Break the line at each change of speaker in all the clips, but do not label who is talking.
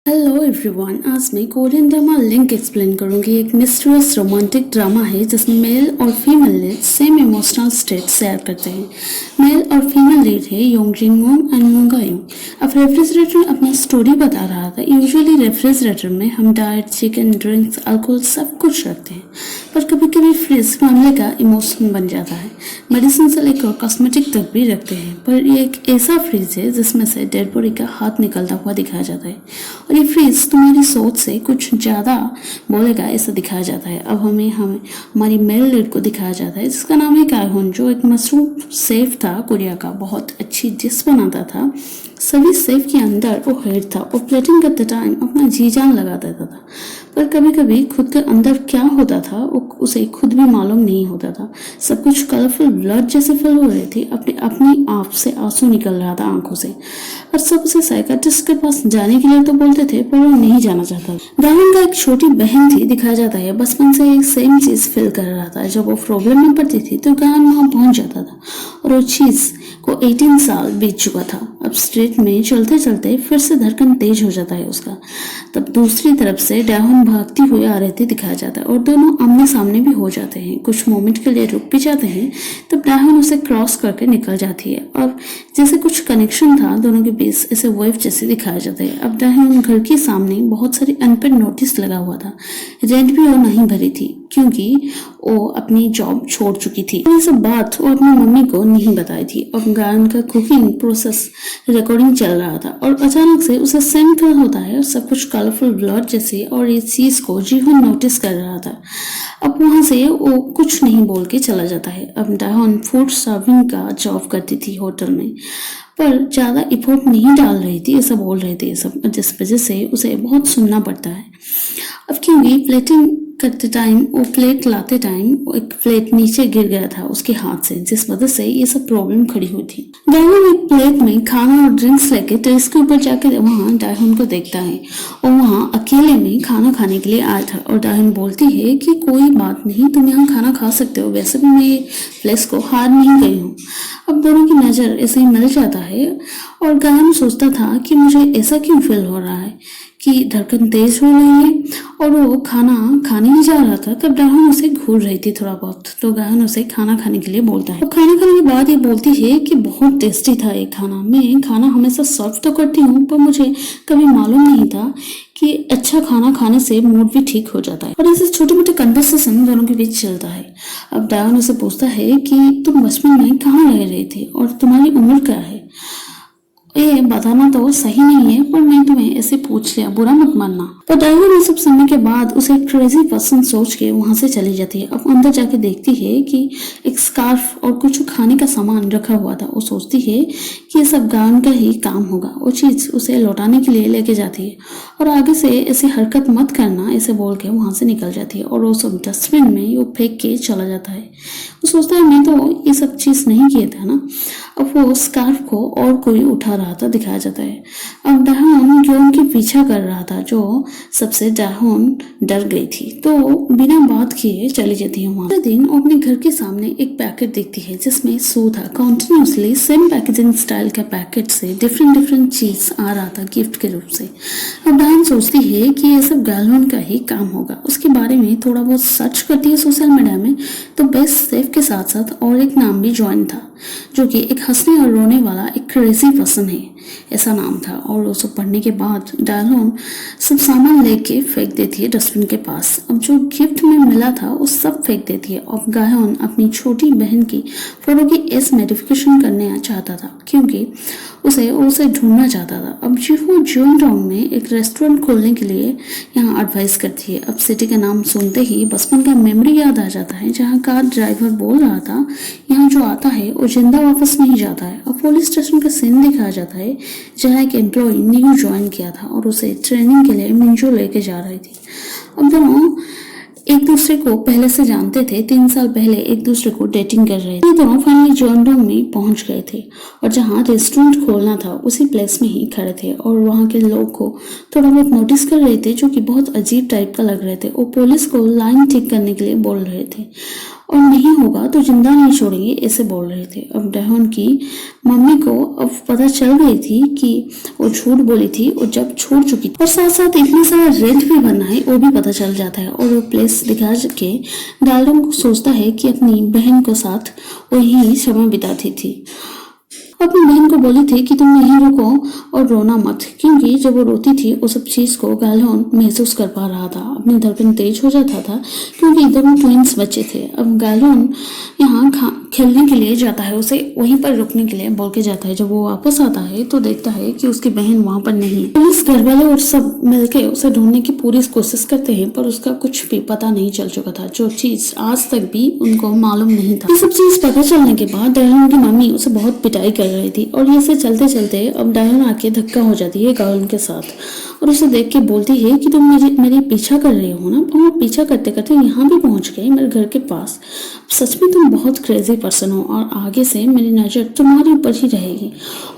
Hello everyone, आज मैं Korean drama link explain करूंगी। एक मिस्टीरियस रोमांटिक ड्रामा है जिसमें मेल और female lead same emotional state share करते हैं। मेल और फीमेल लीड है योंग जिंग वोंग एंड मूंग गा योंग। अब रेफ्रिजरेटर अपना स्टोरी बता रहा था। यूजुअली रेफ्रिजरेटर में हम डाइट, चिकन, ड्रिंक्स, अल्कोहल सब कुछ रखते हैं, पर कभी कभी फ्रिज मामले का इमोशन बन जाता है। मेडिसिन से लेकर कॉस्मेटिक तक भी रखते हैं, पर ये एक ऐसा फ्रिज है जिसमें से डेड बॉडी का हाथ निकलता हुआ दिखाया जाता है और ये फ्रिज तुम्हारी सोच से कुछ ज़्यादा बोलेगा, ऐसा दिखाया जाता है। अब हमें हमारी मेल लीड को दिखाया जाता है जिसका नाम है कायहोन, जो एक मशरूम शेफ था कोरिया का। बहुत अच्छी डिश बनाता था। सभी शेफ के अंदर वो हेड था और प्लेटिंग करते टाइम अपना जी जान लगा देता था, पर कभी कभी खुद के अंदर क्या होता था वो उसे खुद भी मालूम नहीं होता था। सब कुछ कलरफुल ब्लड जैसे फिल हो रही थी। अपनी आप से आंसू निकल रहा था आंखों से, और सब उसे साइकाट्रिस्ट के पास जाने के लिए तो बोलते थे, पर वो नहीं जाना चाहता। गायन का एक छोटी बहन थी, दिखाया जाता है बचपन से एक सेम चीज फील कर रहा था। जब वो प्रॉब्लम में पड़ती थी तो गायन वहां पहुंच जाता था और वो चीज को 18 साल बीत चुका था। अब स्ट्रीट में चलते चलते फिर से धड़कन तेज हो जाता है उसका। तब दूसरी तरफ से डाहोन भागती हुई आ रही थी, दिखाया जाता है, और दोनों आमने सामने भी हो जाते हैं। कुछ मोमेंट के लिए रुक भी जाते हैं, तब डाहोन उसे क्रॉस करके निकल जाती है और जैसे कुछ कनेक्शन था दोनों के बीच, ऐसे वेव जैसे दिखाया जाता है। अब डाहोन घर के सामने बहुत सारी अनपेड नोटिस लगा हुआ था। रेंट भी वो नहीं भरी थी क्योंकि वो अपनी जॉब छोड़ चुकी थी। ये सब बात वो अपनी मम्मी को नहीं बताई थी। अब गायन का कुकिंग प्रोसेस रिकॉर्डिंग चल रहा था और अचानक से उसे सेम फील होता है, सब कुछ कलरफुल ब्लड जैसे, और इस चीज को जीवन नोटिस कर रहा था। अब वहां से वो कुछ नहीं बोल के चला जाता है। अब डाहोन फूड सर्विंग का जॉब करती थी होटल में, पर ज़्यादा इफोर्ट नहीं डाल रही थी, ऐसा बोल रहे थे सब, जिस वजह से उसे बहुत सुनना पड़ता है। अब क्योंकि प्लेटिंग करते टाइम, वो प्लेट लाते टाइम एक प्लेट नीचे गिर गया था उसके हाथ से, जिस वजह से ये सब प्रॉब्लम खड़ी हुई थी। डायहोन एक प्लेट में खाना और ड्रिंक्स लेके टेरेस के ऊपर जाकर वहाँ डायहोन को देखता है और वहाँ अकेले में खाना खाने के लिए आया था। और डायहोन बोलती है कि कोई बात नहीं, तुम यहाँ खाना खा सकते हो, वैसे भी मैं प्लेस को हार नहीं गई हूँ। अब दोनों की नज़र ऐसे ही मिल जाता है और गायन सोचता था कि मुझे ऐसा क्यों फील हो रहा है कि धड़कन तेज हो रही है, और वो खाना खाने ही जा रहा था। तब डायहोन उसे घूर रही थी थोड़ा बहुत, तो गायन उसे खाना खाने के लिए बोलता है। तो खाना खाने के बाद ये बोलती है कि बहुत टेस्टी था ये खाना, मैं खाना हमेशा सर्व तो करती हूँ, पर मुझे कभी मालूम नहीं था कि अच्छा खाना खाने से मूड भी ठीक हो जाता है। और ऐसे छोटे मोटे कन्वर्सेशन दोनों के बीच चलता है। अब डायहोन उसे पूछता है कि तुम बचपन में कहाँ रह रहे थे और तुम्हारी उम्र क्या है। ये बताना तो सही नहीं है, पर मैं तुम्हें ऐसे पूछ लिया, बुरा मत मानना। पर डायहोन ये सब सुनने के बाद उसे क्रेजी पर्सन सोच के वहां से चली जाती है। अब अंदर जाके देखती है कि एक स्कार्फ और कुछ खाने का सामान रखा हुआ था। वो सोचती है कि ये सब गायन का ही काम होगा। वो चीज उसे लौटाने के लिए लेके जाती है और आगे से ऐसी हरकत मत करना ऐसे बोल के वहां से निकल जाती है और वो सब डस्टबिन में वो फेंक के चला जाता है। वो सोचता है मैं तो ये सब चीज नहीं किए थे ना। अब वो स्कार्फ को और कोई उठा रहा था, दिखाया जाता है। अब डाहोन जो उनके पीछा कर रहा था, जो सबसे डाहोन डर गई थी, तो बिना बात किए चली जाती है वहां। दिन वो अपने घर के सामने एक पैकेट देखती है जिसमें सू था। कॉन्टिन्यूसली सेम पैकेजिंग स्टाइल का पैकेट से डिफरेंट चीज आ रहा था गिफ्ट के रूप से। अब डाहोन सोचती है कि ये सब गायन का ही काम होगा। उसके बारे में थोड़ा बहुत सर्च करती है सोशल मीडिया में, तो बेस्ट सेफ के साथ साथ और एक नाम भी ज्वाइन था, जो कि एक हंसने और रोने वाला एक क्रेजी पर्सन है, ऐसा नाम था। और उसे पढ़ने के बाद डायहोन सब सामान लेके फेंक देती है डस्टबिन के पास। अब जो गिफ्ट में मिला था वो सब फेंक देती है। और गायहोन अपनी छोटी बहन की फोटो की एज मॉडिफिकेशन करने चाहता था क्योंकि उसे ढूंढना चाहता था। अब जीहू जियोंगडोंग में एक रेस्टोरेंट खोलने के लिए यहाँ एडवाइस करती है। अब सिटी का नाम सुनते ही बचपन का मेमोरी याद आ जाता है, जहाँ कार ड्राइवर बोल रहा था यहाँ जो आता है वो जिंदा वापस नहीं जाता है। अब पुलिस स्टेशन का सीन दिखाया जाता है जहाँ एक एम्प्लॉय न्यू ज्वाइन किया था और उसे ट्रेनिंग के लिए मिंजो लेके जा रही थी। अब दोनों एक दूसरे को पहले से जानते थे, 3 साल पहले एक दूसरे को डेटिंग कर रहे थे। दोनों फाइनली जियोंगडोंग में पहुंच गए थे और जहां रेस्टोरेंट खोलना था उसी प्लेस में ही खड़े थे और वहां के लोग को थोड़ा बहुत नोटिस कर रहे थे, जो कि बहुत अजीब टाइप का लग रहे थे। वो पुलिस को लाइन ठीक करने के लिए बोल रहे थे। और नहीं होगा तो जिंदा नहीं छोड़ेंगे, ऐसे बोल रहे थे। अब डहन की मम्मी को अब पता चल गई थी कि वो झूठ बोली थी और जब छोड़ चुकी थी, और साथ साथ इतने सारा रेंट भी भरना है वो भी पता चल जाता है। और वो प्लेस दिखा के डाल्टन को सोचता है कि अपनी बहन के साथ वही समय बिताती थी। अपनी बहन को बोली थी कि तुम यहीं रुको और रोना मत, क्योंकि जब वो रोती थी वो सब चीज को गालोन महसूस कर पा रहा था। अपनी धड़कन तेज हो जाता था क्योंकि दोनों ट्विंस बच्चे थे। अब गालोन यहाँ खेलने के लिए जाता है, उसे वहीं पर रुकने के लिए बोल के जाता है। जब वो वापस आता है तो देखता है कि उसकी बहन वहां पर नहीं है। पुलिस, घर वाले और सब मिलकर उसे ढूंढने की पूरी कोशिश करते हैं, पर उसका कुछ भी पता नहीं चल चुका था, जो चीज आज तक भी उनको मालूम नहीं था। ये सब चीज पता चलने के बाद डायलन की मम्मी उसे बहुत पिटाई कर रही थी, और ये से चलते चलते अब डायलन आके धक्का हो जाती है गालन के साथ और उसे देख के बोलती है कि तुम मेरी पीछा कर रही हो ना। और वो पीछा करते करते यहाँ भी पहुंच गई, मेरे घर के पास। सच में तुम बहुत क्रेजी पर्सन हो और आगे से मेरी नजर तुम्हारे ऊपर ही रहेगी।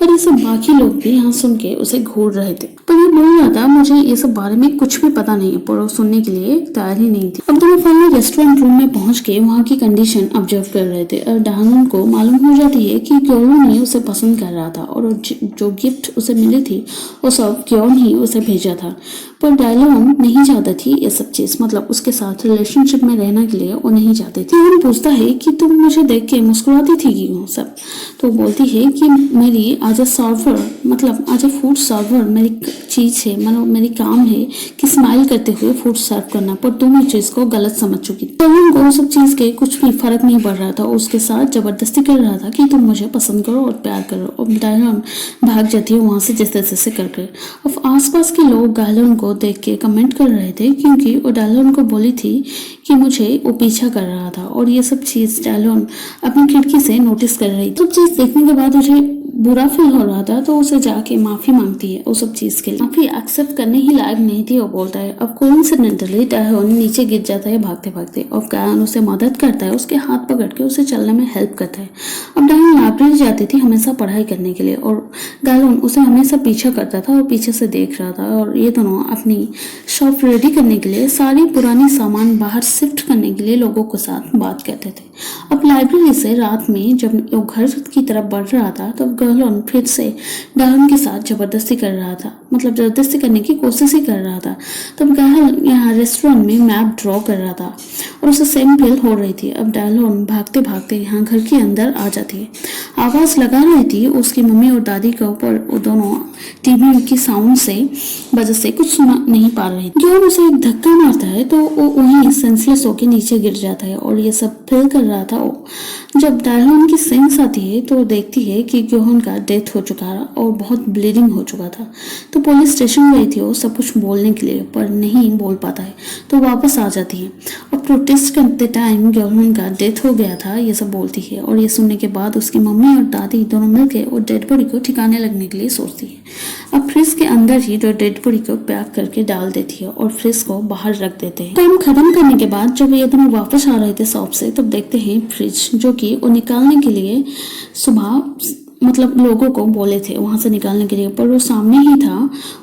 और ये सब बाकी लोग भी यहाँ सुन के उसे घूर रहे थे, पर ये बोल रहा था मुझे ये सब बारे में कुछ भी पता नहीं है, पर वो सुनने के लिए तैयार ही नहीं थी। अब दोनों फाइनली रेस्टोरेंट रूम में पहुंच के वहाँ की कंडीशन ऑब्जर्व कर रहे थे, और डायलन को मालूम हो जाती है कि ग्योन ही उसे पसंद कर रहा था, और जो गिफ्ट उसे मिली थी वो सब ग्योन ही उसे भेजा था। पर डायलन नहीं चाहता थी ये सब चीज, मतलब उसके साथ रिलेशनशिप में रहने के लिए वो नहीं चाहती थी। वो पूछता है कि तुम मुझे देख के मुस्कुराती थी क्यों सब। तो बोलती है कि मेरी एज अ सर्वर, मतलब एज अ फूड सर्वर मेरी चीज है, मतलब मेरी काम है कि स्माइल करते हुए फूड सर्व करना, पर तुम इस चीज को गलत समझ चुकी थी। डायलन को सब चीज के कुछ भी फर्क नहीं पड़ रहा था, उसके साथ जबरदस्ती कर रहा था कि तुम मुझे पसंद करो और प्यार करो। और डायलन भाग जाती है वहां से जैसे तैसे करके। अब आसपास के लोग डायलन को देख के कमेंट कर रहे थे, क्योंकि वो डायलन को बोली थी कि मुझे वो पीछा कर रहा था, और ये सब चीज डायलन अपनी खिड़की से नोटिस कर रही थी। सब चीज देखने के बाद मुझे बुरा फील हो रहा था, तो उसे जाके माफी मांगती है वो सब चीज के लिए। माफी एक्सेप्ट करने ही लायक नहीं थी, वो बोलता है। अब कोइंसिडेंटली डायलन नीचे गिर जाता है भागते भागते, और गायन उसे मदद करता है, उसके हाथ पकड़ के उसे चलने में हेल्प करता है। अब डायलन लाइब्रेरी जाती थी हमेशा पढ़ाई करने के लिए, और गायन उसे हमेशा पीछा करता था और पीछे से देख रहा था, और ये दोनों अपनी शॉप रेडी करने के लिए सारी पुरानी सामान बाहर शिफ्ट करने के लिए लोगों के साथ बात करते थे। अब लाइब्रेरी से रात में जब वो घर की तरफ बढ़ रहा था, तब गायन फिर से डायलन के साथ जबरदस्ती कर रहा था, मतलब जबरदस्ती करने की कोशिश ही कर रहा था। तब गायन यहाँ रेस्टोरेंट में मैप ड्रॉ कर रहा था और उसे सेम फील हो रही थी। अब डायलन भागते भागते यहाँ घर के अंदर आ जाती है, आवाज लगा रही थी उसकी मम्मी और दादी के ऊपर। वो दोनों टीवी की साउंड से वजह से कुछ सुना नहीं पा रही थी। जब उसे एक धक्का मारता है तो वो वहीं सेंसलेस होकर नीचे गिर जाता है, और ये सब फील कर रहा था वो। जब डायलन की सेंस आती है तो देखती है कि ग्योहन का डेथ हो चुका है और बहुत ब्लीडिंग हो चुका था। तो पुलिस स्टेशन गई थी वो सब कुछ बोलने के लिए, पर नहीं बोल पाता है, तो वापस आ जाती है। और प्रोटेस्ट करते टाइम ग्योहन का डेथ हो गया था ये सब बोलती है, और ये सुनने के बाद उसकी मम्मी और दादी दोनों मिलकर वो डेड बॉडी को ठिकाने लगने के लिए सोचती है। अब फ्रिज के अंदर ही जो डेड बॉडी को पैक करके डाल देती है और फ्रिज को बाहर रख देते हैं। काम खत्म करने के बाद जब ये दोनों वापस आ रहे थे शॉप से, तब देखते हैं फ्रिज, जो कि वो निकालने के लिए सुबह मतलब लोगों को बोले थे वहां से निकालने के लिए, पर वो सामने ही था।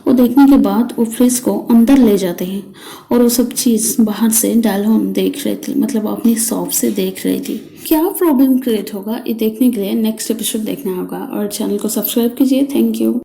वो देखने के बाद वो फ्रिज को अंदर ले जाते हैं, और वो सब चीज बाहर से डायलन देख रही थी, मतलब अपनी शॉप से देख रही थी। क्या प्रॉब्लम क्रिएट होगा ये देखने के लिए नेक्स्ट एपिसोड देखना होगा, और चैनल को सब्सक्राइब कीजिए। Thank you.